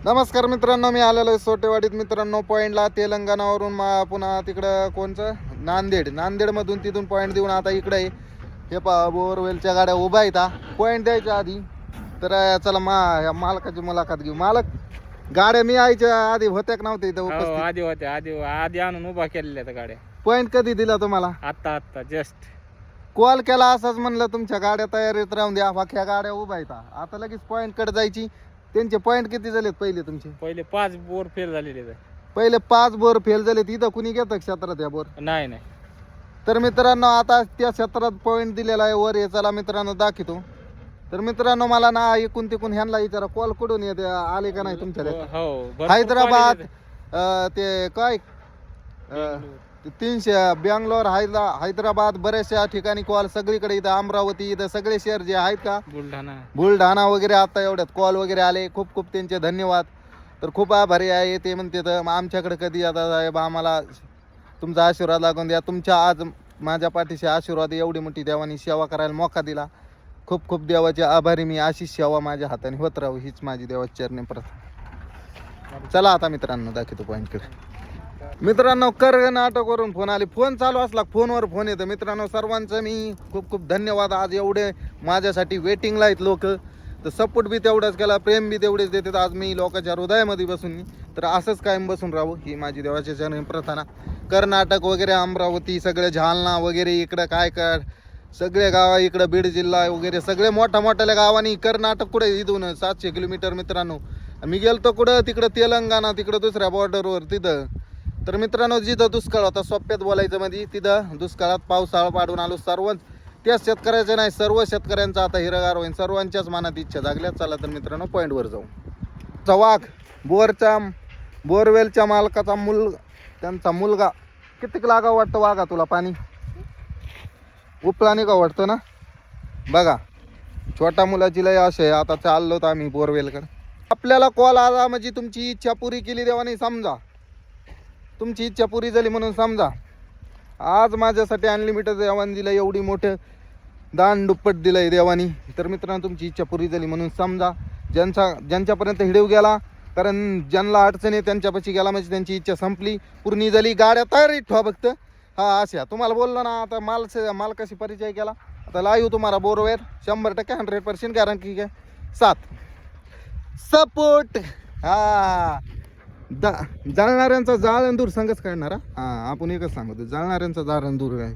नमस्कार मित्रांनो, मी आलेलो आहे सोटेवाडीत मित्रांनो पॉईंटला. तेलंगणावरून पुन्हा तिकडं कोणचं नांदेडमधून तिथून पॉईंट देऊन आता इकडे आहे. हे पहा बोरवेलच्या गाड्या उभ्या आहेत. पॉईंट द्यायच्या आधी तर चला या मालकाची मुलाखत घेऊ. मालक, गाड्या मी यायच्या आधी होत्या का नव्हत्या इथं उपस्थित? आधी होत्या, आधी आणून उभा केलेल्या त्या गाड्या. पॉईंट कधी दिला तुम्हाला? आता जस्ट कॉल केला असंच म्हणलं तुमच्या गाड्या तयारीत राहून द्या, बाकी गाड्या उभ्या आहेत. आता लगेच पॉईंट कडे जायची. त्यांचे पॉईंट किती झालेत पहिले तुमचे? पहिले 5 बोर फेल झालेले. पहिले 5 बोर फेल झालेत. इथं कुणी घेतं क्षेत्रात या बोर? नाही. तर मित्रांनो, आता त्या क्षेत्रात पॉईंट दिलेला आहे वर. हे चला मित्रांनो दाखवतो. तर मित्रांनो, मला ना एकूण तिकून ह्यांना विचारा कॉल कुठून येते, आले का नाही तुमच्या? हो, हैदराबाद, ते काय 300 बँगलोर, हैदराबाद, बऱ्याचशा ठिकाणी कॉल. सगळीकडे इथं अमरावती, इथं सगळे शहर जे आहेत का, बुलढाणा वगैरे आता एवढ्यात कॉल वगैरे आले. खूप खूप त्यांचे धन्यवाद. तर खूप आभारी आहे. ते म्हणते तर आमच्याकडे कधी आता साहेब, आम्हाला तुमचा आशीर्वाद लागून द्या. तुमच्या आज माझ्या पाठीशी आशीर्वाद, एवढी मोठी देवानी सेवा करायला मोका दिला. खूप खूप देवाचे आभारी मी. अशी सेवा माझ्या हाताने होत राहू, हीच माझी देवाची चरणी प्रार्थना. चला आता मित्रांनो दाखवतो पॉईंटकडे. मित्रांनो, कर्नाटकवरून फोन आले. फोन चालू असला फोनवर फोन येतो. मित्रांनो, सर्वांचं मी खूप खूप धन्यवाद. आज एवढे माझ्यासाठी वेटिंगला आहेत लोक. तर सपोर्ट बी तेवढाच केला, प्रेम बी तेवढेच देतात. आज मी लोकांच्या हृदयामध्ये बसून, तर असंच कायम बसून राहू ही माझी देवाची चरणी प्रार्थना. कर्नाटक वगैरे, अमरावती, सगळे जालना वगैरे, इकडं काय सगळे गाव, इकडं बीड जिल्हा वगैरे, सगळे मोठ्या गावांनी. कर्नाटक कुठे इथून 700 किलोमीटर मित्रांनो. मी गेलतो कुठं, तिकडं तेलंगणा, तिकडं दुसऱ्या बॉर्डरवर तिथं. तर मित्रांनो, जिथं दुष्काळ होता, सोप्यात बोलायचं मध्ये, तिथं दुष्काळात पावसाळा पाडून आलो. त्याच शेतकऱ्याचं नाही, सर्व शेतकऱ्यांचा आता हिरगार होईल. सर्वांच्याच मनात इच्छा जागल्या. चला तर मित्रांनो पॉईंटवर जाऊ. वाघ बोरवेलच्या मालकाचा त्यांचा मुलगा. कितीक लागा वाटतं वाघा तुला पाणी? उपला नाही का वाटतं ना? बघा, छोट्या मुलाची लय आशा आहे. आता चाललो तर आम्ही बोरवेलकडे. आपल्याला कॉल आला म्हणजे तुमची इच्छा पुरी केली देवानी समजा. तुमची इच्छा पुरी झाली म्हणून समजा. आज माझ्यासाठी अनलिमिटेड देवानी दिलं, एवढी मोठं दान दुप्पट दिलंय देवानी. तर मित्रांनो, तुमची इच्छा पुरी झाली म्हणून समजा. ज्यांच्यापर्यंत हिडीव गेला, कारण ज्यांना अडचण आहे त्यांच्यापाशी गेला म्हणजे त्यांची इच्छा संपली, पूर्ण झाली. गाड्या तयारीत ठेवा फक्त. हा अशा तुम्हाला बोललो ना, आता मालकाशी परिचय केला. आता लाईव्ह तुम्हाला बोरवेल 100% 100% गॅरंटी काय. 7 सपोर्ट. हा, जाळणाऱ्यांचा जाळ दूर संगच काढणारा. हा, आपण एकच सांगतो, जाळणाऱ्यांचा जाळ दूर आहे.